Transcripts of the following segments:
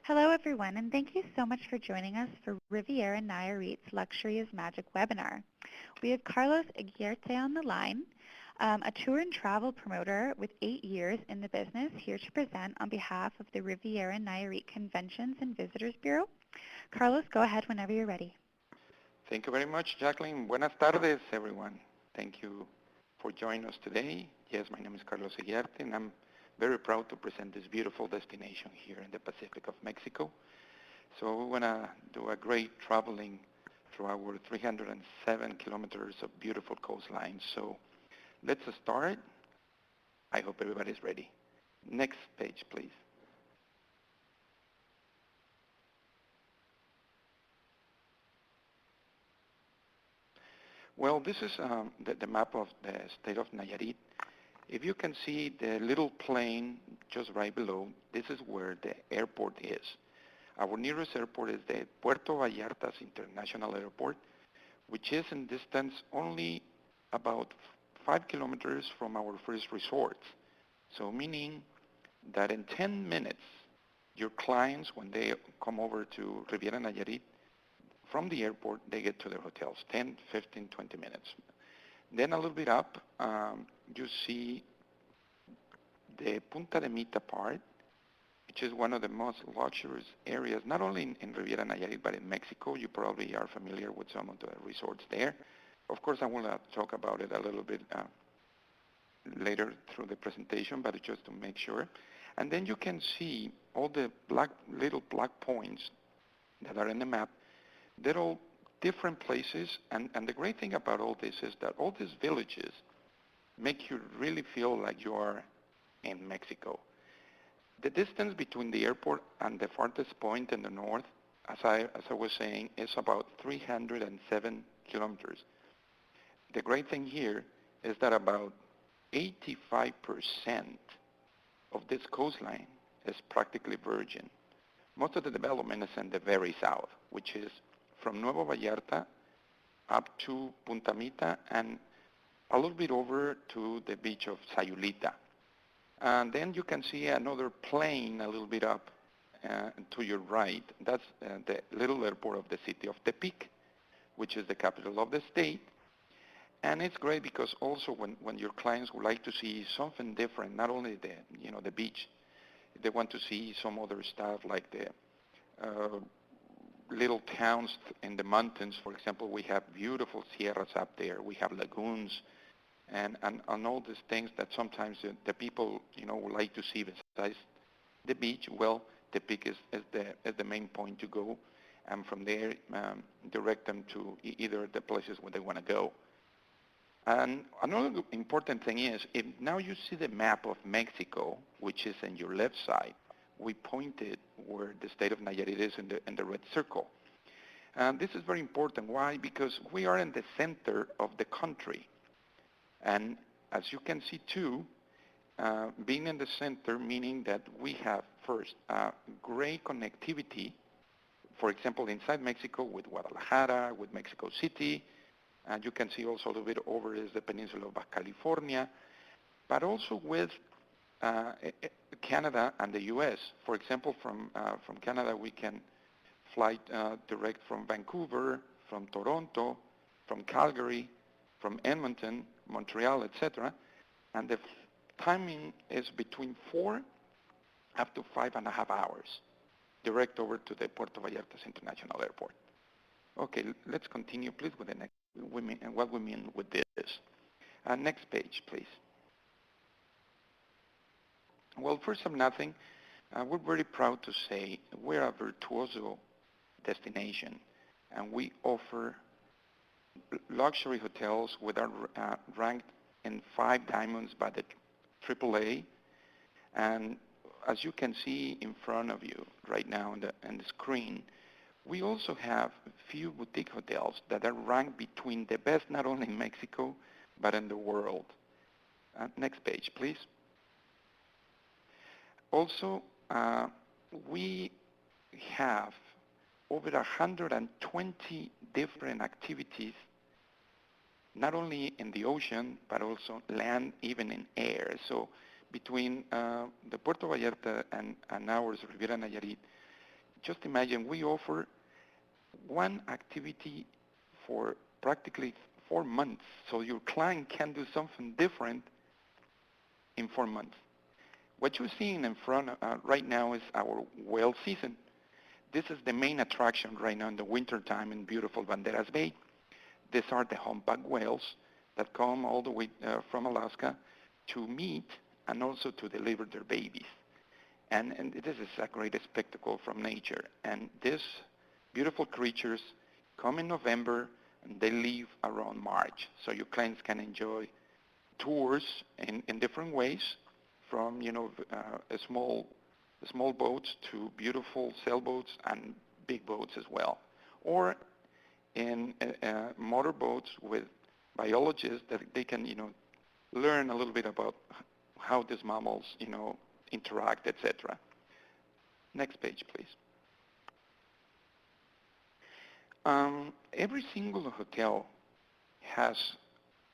Hello, everyone, and thank you so much for joining us for Riviera Nayarit's Luxury is Magic webinar. We have Carlos Aguirre on the line, a tour and travel promoter with 8 years in the business, here to present on behalf of the Riviera Nayarit Conventions and Visitors Bureau. Carlos, go ahead whenever you're ready. Thank you very much, Jacqueline. Buenas tardes, everyone. Thank you for joining us today. Yes, my name is Carlos Aguirre, and I'm very proud to present this beautiful destination here in the Pacific of Mexico. So we want to do a great traveling through our 307 kilometers of beautiful coastline. So let's start. I hope everybody's ready. Next page, please. Well, this is the map of the state of Nayarit. If you can see the little plane just right below, this is where the airport is. Our nearest airport is the Puerto Vallarta's International Airport, which is in distance only about 5 kilometers from our first resorts. So meaning that in 10 minutes, your clients, when they come over to Riviera Nayarit, from the airport, they get to their hotels, 10, 15, 20 minutes. Then a little bit up, you see the Punta de Mita part, which is one of the most luxurious areas, not only in Riviera Nayarit, but in Mexico. You probably are familiar with some of the resorts there. Of course, I will talk about it a little bit later through the presentation, but just to make sure. And then you can see all the little black points that are in the map. They're all different places, and the great thing about all this is that all these villages make you really feel like you are in Mexico. The distance between the airport and the farthest point in the north, as I was saying, is about 307 kilometers. The great thing here is that about 85% of this coastline is practically virgin. Most of the development is in the very south, which is from Nuevo Vallarta up to Punta Mita and a little bit over to the beach of Sayulita. And then you can see another plane a little bit up to your right. That's the little airport of the city of Tepic, which is the capital of the state. And it's great because also when your clients would like to see something different, not only the beach, they want to see some other stuff like the little towns in the mountains. For example, we have beautiful sierras up there. We have lagoons and all these things that sometimes the people, would like to see besides the beach. Well, the peak is the main point to go. And from there, direct them to either the places where they want to go. And another important thing is, if now you see the map of Mexico, which is in your left side, we pointed where the state of Nayarit is in the red circle. And this is very important. Why? Because we are in the center of the country. And as you can see too, being in the center, meaning that we have first great connectivity, for example, inside Mexico with Guadalajara, with Mexico City, and you can see also a little bit over is the peninsula of Baja California, but also with Canada and the U.S. For example, from Canada, we can fly direct from Vancouver, from Toronto, from Calgary, from Edmonton, Montreal, etc. And the timing is between 4 up to 5.5 hours, direct over to the Puerto Vallarta's International Airport. Okay, let's continue, please, with the next. What we mean with this. Next page, please. Well, first of nothing, we're very proud to say we're a virtuoso destination, and we offer luxury hotels that are ranked in 5 diamonds by the AAA. And as you can see in front of you right now on the screen, we also have a few boutique hotels that are ranked between the best not only in Mexico, but in the world. Next page, please. Also, we have over 120 different activities, not only in the ocean, but also land, even in air. So between the Puerto Vallarta and ours, Riviera Nayarit, just imagine we offer one activity for practically 4 months, so your client can do something different in 4 months. What you're seeing in front right now is our whale season. This is the main attraction right now in the wintertime in beautiful Banderas Bay. These are the humpback whales that come all the way from Alaska to meet and also to deliver their babies. And this is a great spectacle from nature. And these beautiful creatures come in November and they leave around March. So your clients can enjoy tours in different ways, from small boats to beautiful sailboats and big boats as well, or in motorboats with biologists that they can learn a little bit about how these mammals interact, etc. Next page, please. Every single hotel has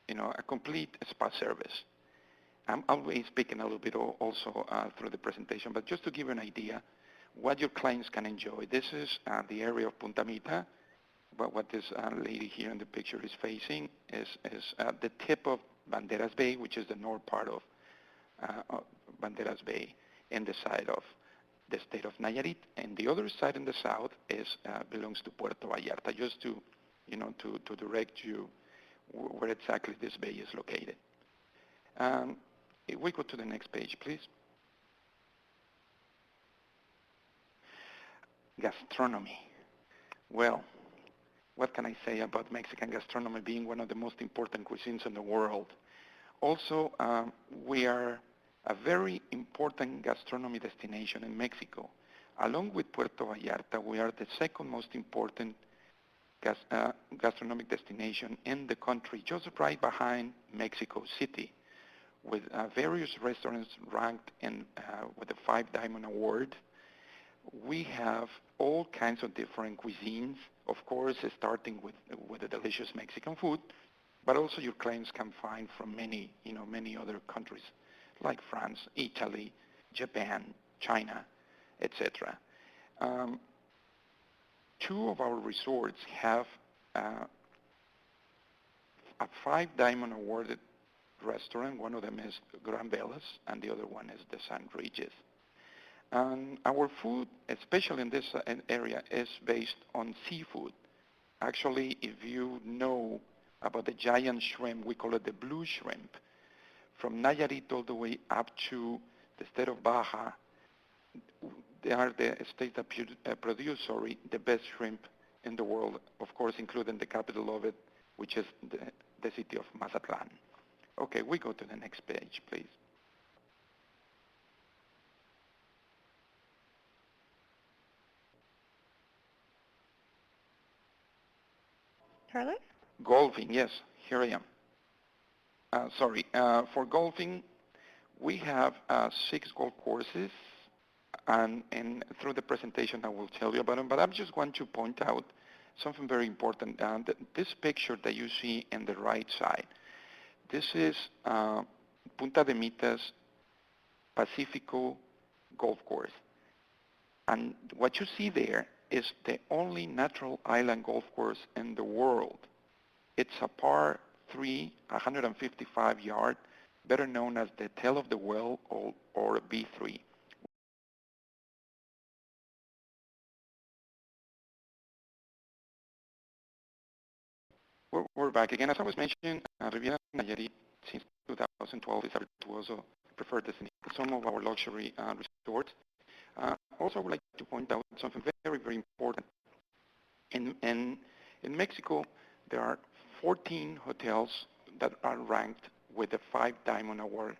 a complete spa service. I'll be speaking a little bit also through the presentation, but just to give you an idea what your clients can enjoy. This is the area of Punta Mita, but what this lady here in the picture is facing is the tip of Banderas Bay, which is the north part of Banderas Bay, and the side of the state of Nayarit, and the other side in the south belongs to Puerto Vallarta, just to direct you where exactly this bay is located. If we go to the next page, please. Gastronomy. Well, what can I say about Mexican gastronomy being one of the most important cuisines in the world? Also, we are a very important gastronomy destination in Mexico. Along with Puerto Vallarta, we are the second most important gastronomic destination in the country, just right behind Mexico City, with various restaurants ranked with the 5 Diamond Award. We have all kinds of different cuisines, of course, starting with the delicious Mexican food, but also your clients can find from many other countries like France, Italy, Japan, China, etc. 2 of our resorts have a 5 Diamond awarded restaurant. One of them is Gran Velas, and the other one is the San Regis. Our food, especially in this area, is based on seafood. Actually, if you know about the giant shrimp, we call it the blue shrimp. From Nayarit all the way up to the state of Baja, they are the states that produce the best shrimp in the world, of course, including the capital of it, which is the city of Mazatlan. Okay, we go to the next page, please. Carlos? Golfing, yes, here I am. For golfing, we have 6 golf courses, and through the presentation I will tell you about them, but I just want to point out something very important. This picture that you see in the right side, this is Punta de Mita's Pacifico golf course. And what you see there is the only natural island golf course in the world. It's a par 3, 155 yard, better known as the tail of the whale or B3. We're back again. As I was mentioning, Riviera Nayarit since 2012 is also preferred destination for some of our luxury resorts. Also, I would like to point out something very, very important. In Mexico, there are 14 hotels that are ranked with the 5 Diamond Award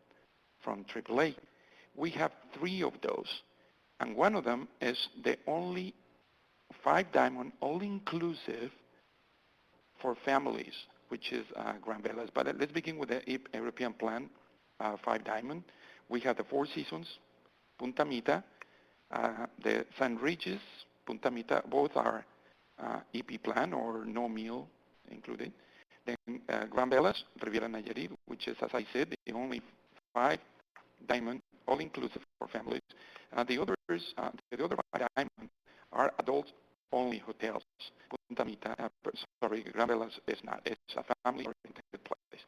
from AAA. We have 3 of those, and one of them is the only 5 Diamond all-inclusive for families, which is Gran Velas. But let's begin with the European plan, 5 Diamond. We have the Four Seasons, Punta Mita, the San Regis, Punta Mita, both are EP plan or no meal included. Then Gran Velas, Riviera Nayarit, which is, as I said, the only 5 Diamond, all-inclusive for families. The other 5 Diamond are adult-only hotels. Punta Mita, Gran Velas is not. It's a family-oriented place.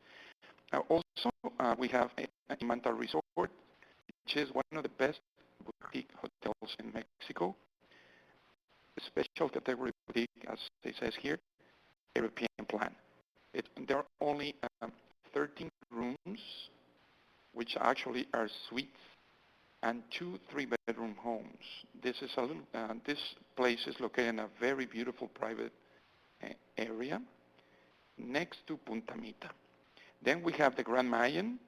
Now, also, we have a Imanta Resort, which is one of the best boutique hotels in Mexico. Special category boutique, as it says here, European plan. There are only 13 rooms, which actually are suites, and 2 3-bedroom homes. This place is located in a very beautiful private area next to Punta Mita. Then we have the Grand Mayan,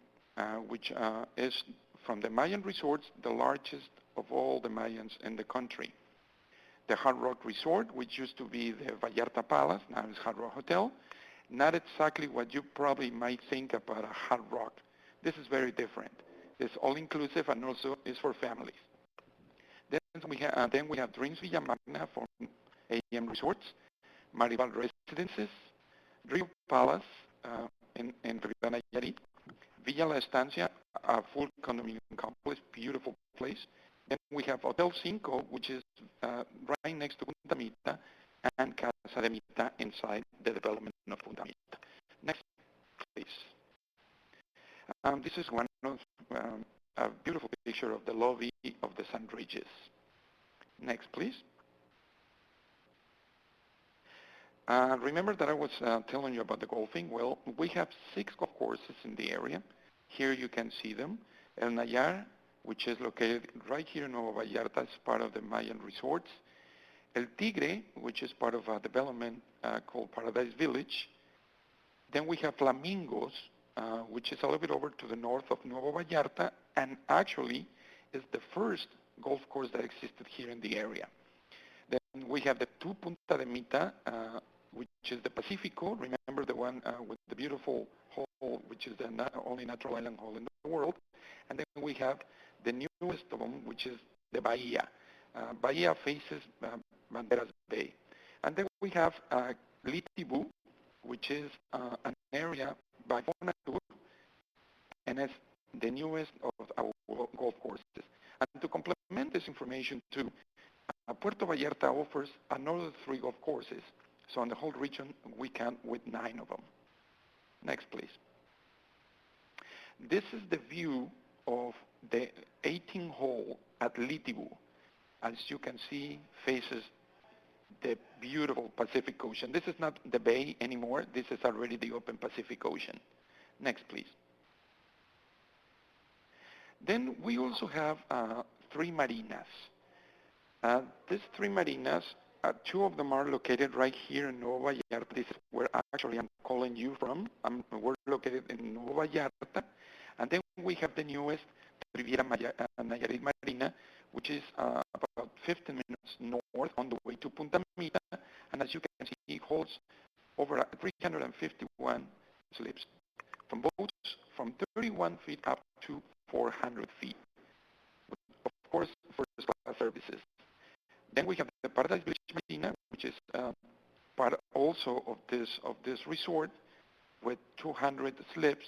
which is from the Mayan resorts, the largest of all the Mayans in the country. The Hard Rock Resort, which used to be the Vallarta Palace, now is Hard Rock Hotel. Not exactly what you probably might think about a Hard Rock. This is very different. It's all-inclusive and also is for families. Then we have Dreams Villa Magna for AM Resorts, Marival Residences, Rio Palace in Riviera Nayarit, Villa La Estancia, a full condominium complex, beautiful place. Then we have Hotel Cinco, which is right next to Punta Mita, and Casa de Mita inside the development of Punta Mita. Next, please. This is one of a beautiful picture of the lobby of the Sand Ridges. Next, please. Remember that I was telling you about the golfing? Well, we have 6 golf courses in the area. Here you can see them. El Nayar, which is located right here in Nueva Vallarta, is part of the Mayan resorts. El Tigre, which is part of a development called Paradise Village. Then we have Flamingos, which is a little bit over to the north of Nueva Vallarta, and actually is the first golf course that existed here in the area. Then we have the 2 Punta de Mita, which is the Pacifico. Remember the one with the beautiful hole, which is the only natural island hole in the world. And then we have the newest of them, which is the Bahia. Bahia faces Banderas Bay. And then we have Litibu, which is an area by Fonatur, and it's the newest of our golf courses. And to complement this information too, Puerto Vallarta offers another 3 golf courses. So in the whole region, we count with 9 of them. Next, please. This is the view of the 18-hole at Litibu. As you can see, faces the beautiful Pacific Ocean. This is not the bay anymore. This is already the open Pacific Ocean. Next, please. Then we also have 3 marinas. These 3 marinas, 2 of them are located right here in Nueva Vallarta. This is where actually I'm calling you from. We're located in Nueva Vallarta. And then we have the newest Riviera Nayarit Marina, which is about 15 minutes north on the way to Punta Mita. And as you can see, it holds over 351 slips from boats from 31 feet up to 400 feet. Of course, first-class services. Then we have the Paradise Village Marina, which is part also of this resort, with 200 slips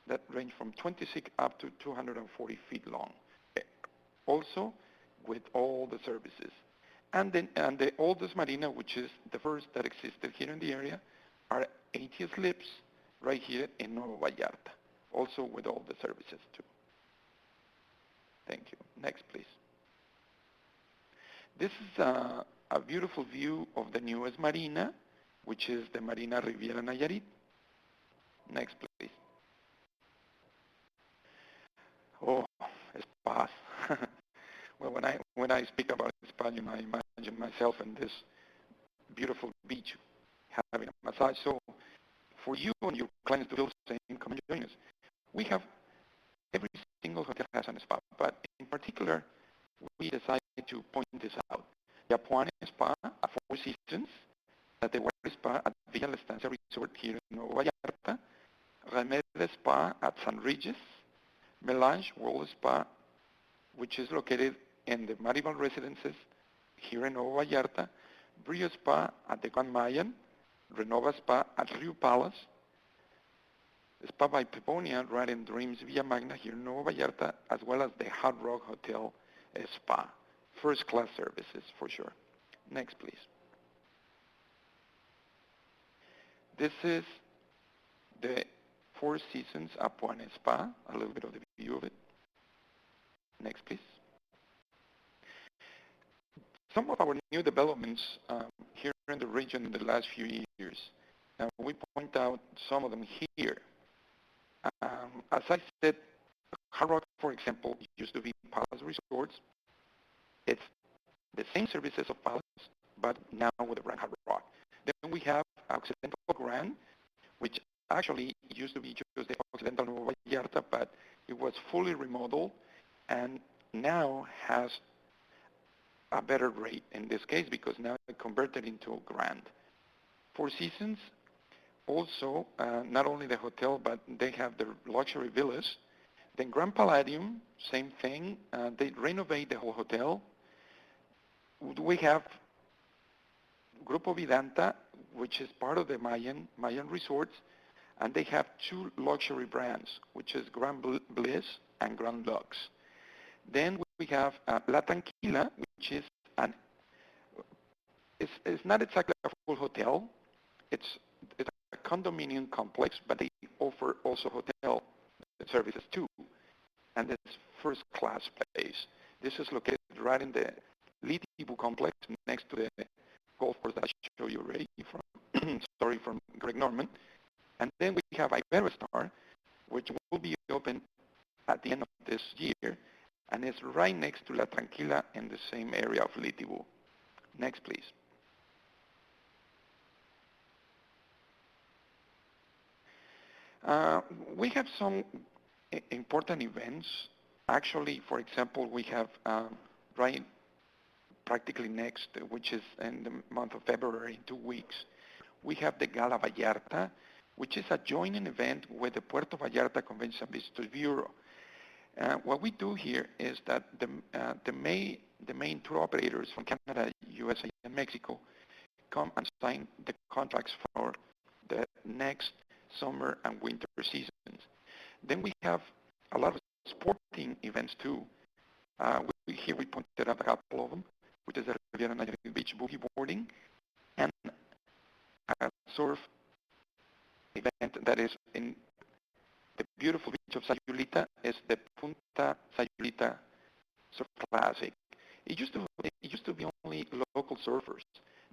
that range from 26 up to 240 feet long. Also, with all the services. And the oldest marina, which is the first that existed here in the area, are 80 slips right here in Nueva Vallarta, also with all the services too. Thank you. Next, please. This is a beautiful view of the newest marina, which is the Marina Riviera Nayarit. Next, please. Oh, spas. Well, when I speak about spa, I imagine myself in this beautiful beach having a massage. So for you and your clients to feel the same, come and join us. We have every single hotel has a spa, but in particular, we decided to point this out. Yapuan Spa at 4 Seasons, at the Water Spa at Villa La Estancia Resort here in Nueva Vallarta, Remede Spa at San Regis, Melange World Spa, which is located in the Marival Residences here in Nueva Vallarta, Brio Spa at the Grand Mayan, Renova Spa at Rio Palace, Spa by Peponia right in Dreams Villa Magna here in Nueva Vallarta, as well as the Hard Rock Hotel Spa. First-class services, for sure. Next, please. This is the Four Seasons Apuan Spa, a little bit of the view of it. Next, please. Some of our new developments here in the region in the last few years. We point out some of them here. As I said, Hard Rock, for example, used to be Palace Resorts. It's the same services of Palace, but now with the brand Hard Rock. Then we have Occidental Grand, which actually used to be just the Occidental Nueva Vallarta, but it was fully remodeled and now has a better rate in this case because now it converted into a Grand. Four Seasons, also, not only the hotel, but they have the luxury villas. Then Grand Palladium, same thing. They renovate the whole hotel. We have Grupo Vidanta, which is part of the Mayan Resorts, and they have two luxury brands, which is Grand Bliss and Grand Lux. Then we have La Tranquila, which is it's not exactly a full hotel. It's a condominium complex, but they offer also hotel services too. And it's first-class place. This is located right in the Litibu complex next to the golf course that I showed you already from Greg Norman. And then we have Iberostar, which will be open at the end of this year, and it's right next to La Tranquila in the same area of Litibu. Next, please. We have some important events. Actually, for example, we have right practically next, which is in the month of February, in 2 weeks, we have the Gala Vallarta, which is a joining event with the Puerto Vallarta Convention and Visitors Bureau. What we do here is that the main tour operators from Canada, USA, and Mexico come and sign the contracts for the next summer and winter seasons. Then we have a lot of sporting events too. Here we pointed out a couple of them, which is the Riviera Nayarit Beach boogie boarding and a surf event that is in the beautiful beach of Sayulita. Is the Punta Sayulita Surf Classic. It used to be only local surfers.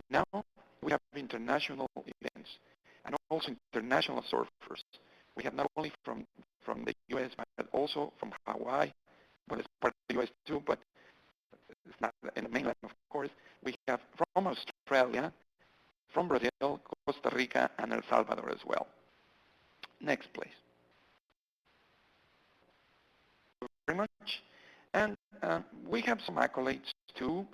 Now we have international events and also international surfers. We have not only from the U.S. but also from Hawaii, but it's part of the U.S. too, but it's not in the mainland, of course. We have from Australia, from Brazil, Costa Rica, and El Salvador as well. Next, please. Very much. And we have some accolades too.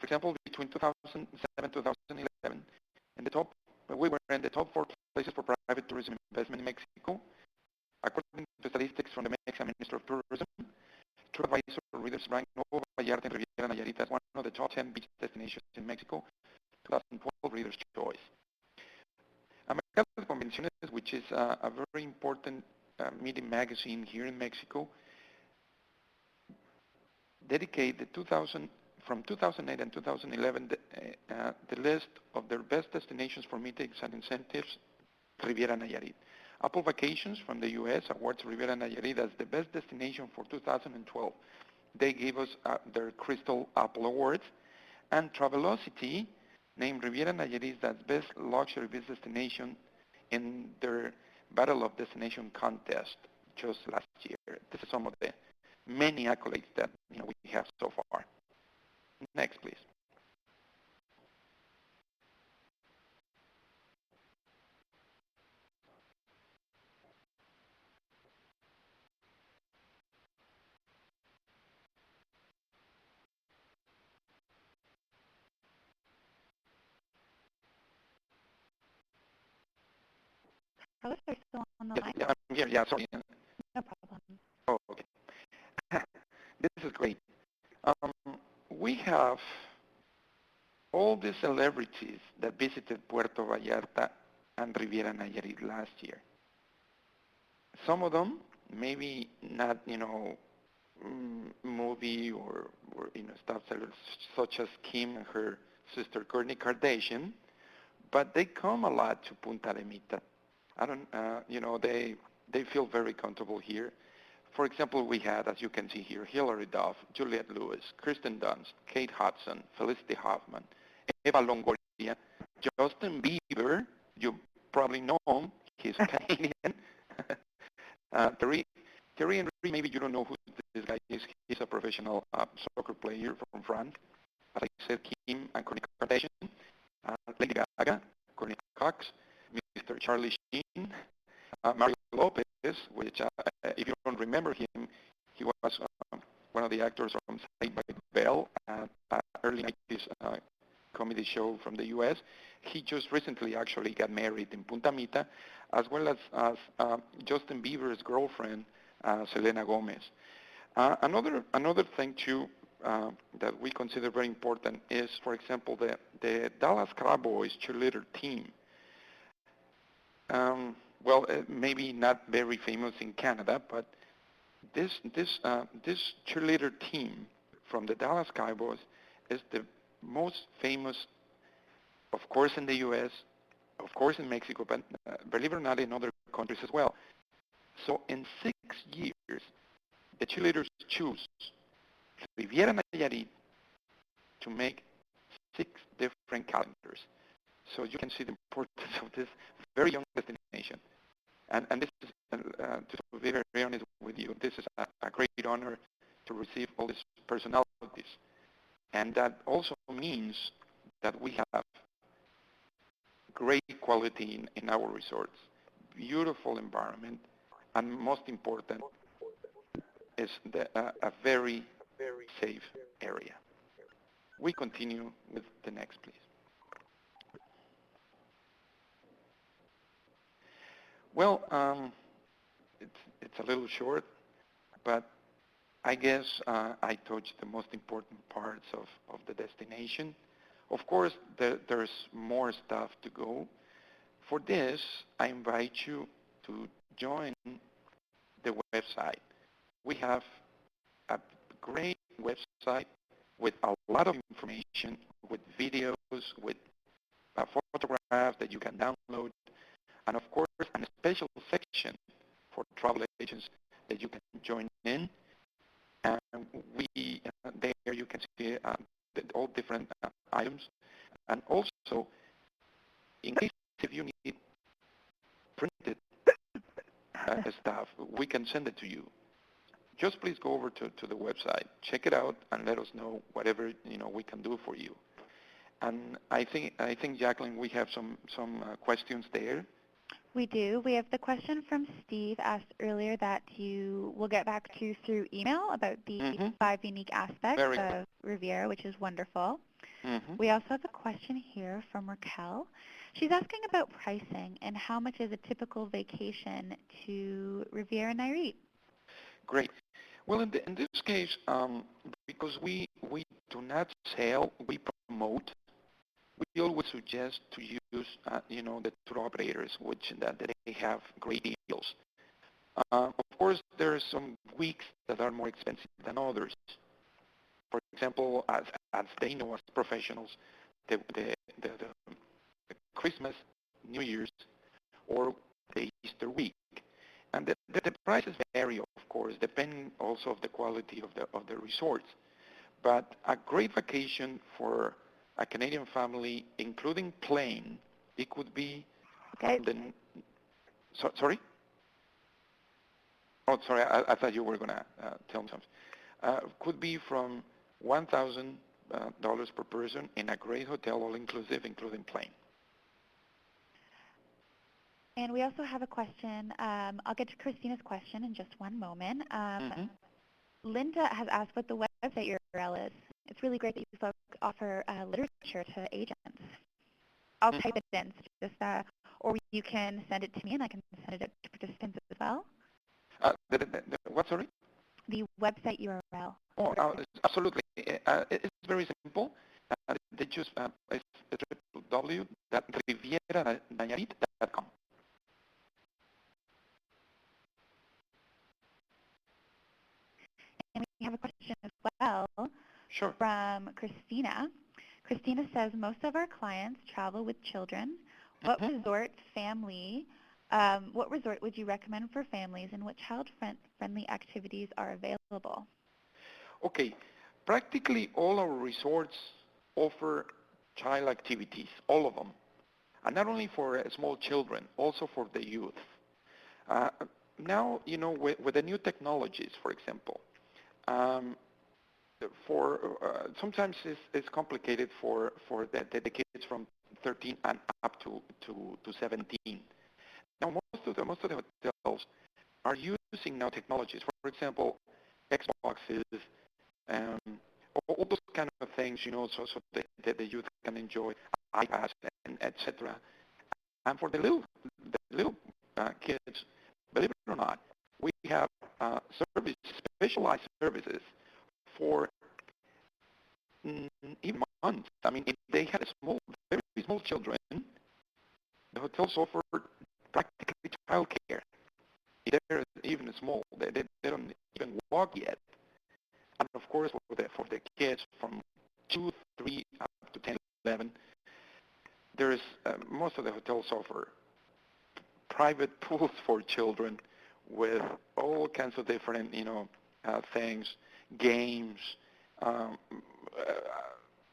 For example, between 2007 and 2011, we were in the top 4 places for private tourism investment in Mexico. According to statistics from the Mexican Minister of Tourism, TripAdvisor readers ranked Nuevo Vallarta and Riviera Nayarit as one of the top 10 beach destinations in Mexico, 2012 Reader's Choice. Mercado de Convenciones, which is a very important meeting magazine here in Mexico, dedicated from 2008 and 2011 the list of their best destinations for meetings and incentives, Riviera Nayarit. Apple Vacations from the U.S. awards Riviera Nayarit as the best destination for 2012. They gave us their Crystal Apple Awards. And Travelocity named Riviera Nayarit as best luxury business destination in their Battle of Destination contest just last year. This is some of the many accolades that we have so far. Next, please. Carlos, are you still on the line? Yeah, I'm here. Yeah, sorry. No problem. Oh, okay. This is great. We have all the celebrities that visited Puerto Vallarta and Riviera Nayarit last year. Some of them, maybe not, movie or stuff such as Kim and her Sister Kourtney Kardashian, but they come a lot to Punta de Mita. I don't, they feel very comfortable here. For example, we had, as you can see here, Hilary Duff, Juliette Lewis, Kristen Dunst, Kate Hudson, Felicity Huffman, Eva Longoria, Justin Bieber, you probably know him, he's Canadian. Terry Henry, maybe you don't know who this guy is. He's a professional soccer player from France. As I said, Kim and Kourtney Kardashian, Lady Gaga, Courtney Cox, Mr. Charlie Sheen, Mario Lopez, which if you don't remember him, he was one of the actors from Saved by the Bell, early 90s comedy show from the U.S. He just recently actually got married in Punta Mita, as well as Justin Bieber's girlfriend, Selena Gomez. Another thing too that we consider very important is, for example, the Dallas Cowboys cheerleader team. Maybe not very famous in Canada, but this cheerleader team from the Dallas Cowboys is the most famous, of course, in the U.S., of course in Mexico, but believe it or not, in other countries as well. So in 6 years, the cheerleaders choose Riviera Nayarit to make 6 different calendars. So you can see the importance of this very young destination. And this is, to be very honest with you, this is a great honor to receive all these personalities. And that also means that we have great quality in our resorts, beautiful environment, and most important is a very safe area. We continue with the next, please. Well, it's a little short, but I guess I touched the most important parts of the destination. Of course, there's more stuff to go. For this, I invite you to join the website. We have a great website with a lot of information, with videos, with photographs that you can download, and of course, a special section for travel agents that you can join in. And there you can see all different items. And also, in case if you need printed stuff, we can send it to you. Just please go over to the website, check it out, and let us know whatever we can do for you. And I think Jacqueline, we have some questions there. We do. We have the question from Steve asked earlier that you will get back to you through email about the 5 unique aspects of Riviera, which is wonderful. We also have a question here from Raquel. She's asking about pricing and how much is a typical vacation to Riviera Nayarit. Great. Well, in this case, because we do not sell, we promote. We always suggest to use, the tour operators, which that they have great deals. Of course, there are some weeks that are more expensive than others. For example, as they know as professionals, the Christmas, New Year's, or the Easter week, and the prices vary, of course, depending also of the quality of the resorts. But a great vacation for a Canadian family, including plane, it could be. Okay. Sorry? Oh, sorry. I thought you were going to tell me something. Could be from $1,000 per person in a great hotel, all inclusive, including plane. And we also have a question. I'll get to Christina's question in just one moment. Linda has asked what the website URL is. It's really great that you folks offer literature to agents. I'll type it in, or you can send it to me and I can send it to participants as well. What, sorry? The website URL. Oh, absolutely. It's very simple. They just it's www.rivieranayarit.com. And we have a question as well. Sure. From Christina. Christina says most of our clients travel with children. What Mhm. resort what resort would you recommend for families, and what child-friendly activities are available? Okay, practically all our resorts offer child activities, all of them, and not only for small children, also for the youth. Uh, Now, with the new technologies, for example, um, for sometimes it's complicated for the kids from 13 and up to 17. Now, most of the hotels are using now technologies. For example, Xboxes, um, all those kind of things, so the youth can enjoy iPads and etc. And for the little kids, believe it or not, we have service, specialized services for even months. I mean, if they had very small children, the hotels offer practically childcare. If they're even small, they don't even walk yet. And of course, for the kids from 2, 3, up to 10, 11, there's most of the hotels offer private pools for children with all kinds of different, things, games, um,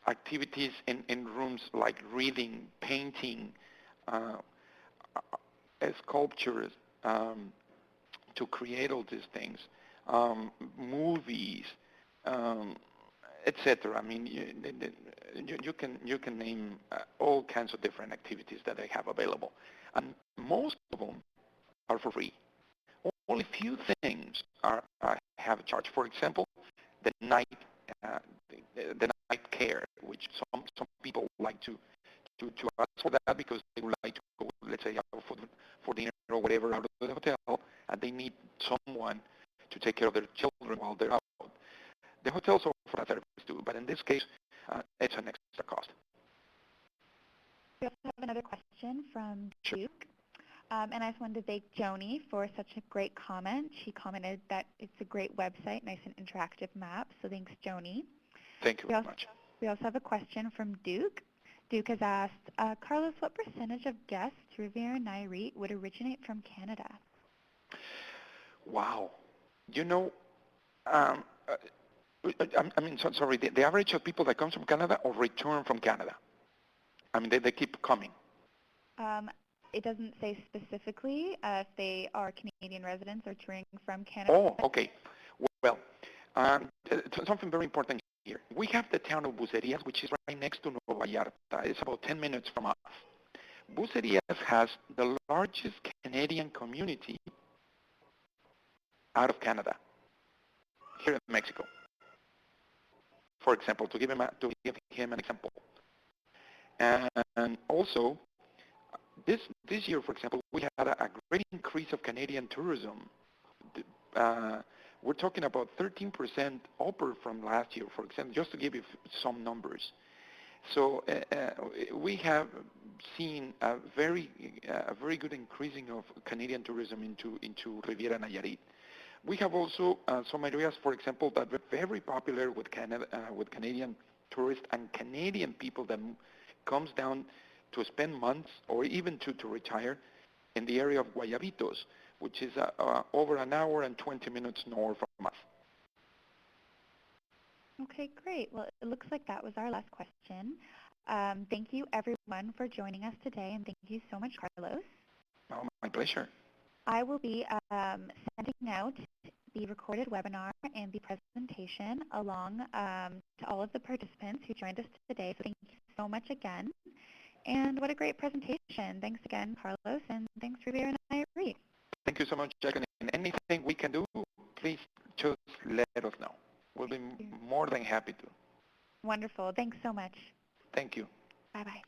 activities in rooms like reading, painting, uh, sculptures, to create all these things, movies, um, etc. I mean, you can name all kinds of different activities that they have available, and most of them are for free. Only few things have a charge. For example, the night uh, the night care, which some people like to ask for that because they would like to go, let's say, out for dinner or whatever out of the hotel, and they need someone to take care of their children while they're out. The hotels offer that service too, but in this case, it's an extra cost. We also have another question from Sure. Duke. And I just wanted to thank Joni for such a great comment. She commented that it's a great website, nice and interactive map. So thanks, Joni. Thank you We very also, much. we also have a question from Duke. Duke has asked, Carlos, what percentage of guests to Riviera Nayarit would originate from Canada? Wow. You know, um, I mean, sorry, the average of people that comes from Canada or return from Canada. I mean, they keep coming. Um, it doesn't say specifically if they are Canadian residents or touring from Canada. Oh, okay. Well, something very important here. We have the town of Bucerias, which is right next to Nueva Vallarta. It's about 10 minutes from us. Bucerias has the largest Canadian community out of Canada, here in Mexico. For example, to give him an example. And also, this year, for example, we had a great increase of Canadian tourism. Uh, we're talking about 13% upper from last year, for example, just to give you some numbers. So we have seen a very good increasing of Canadian tourism into Riviera Nayarit. We have also some areas, for example, that are very popular with with Canadian tourists and Canadian people that comes down to spend months or even to retire in the area of Guayabitos, which is over an hour and 20 minutes north from us. Okay, great. Well, it looks like that was our last question. Thank you, everyone, for joining us today, and thank you so much, Carlos. Oh, my pleasure. I will be sending out the recorded webinar and the presentation along to all of the participants who joined us today. So thank you so much again. And what a great presentation. Thanks again, Carlos, and thanks, Riviera Nayarit. Thank you so much, Jack. And anything we can do, please just let us know. We'll be more than happy to. Wonderful. Thanks so much. Thank you. Bye-bye.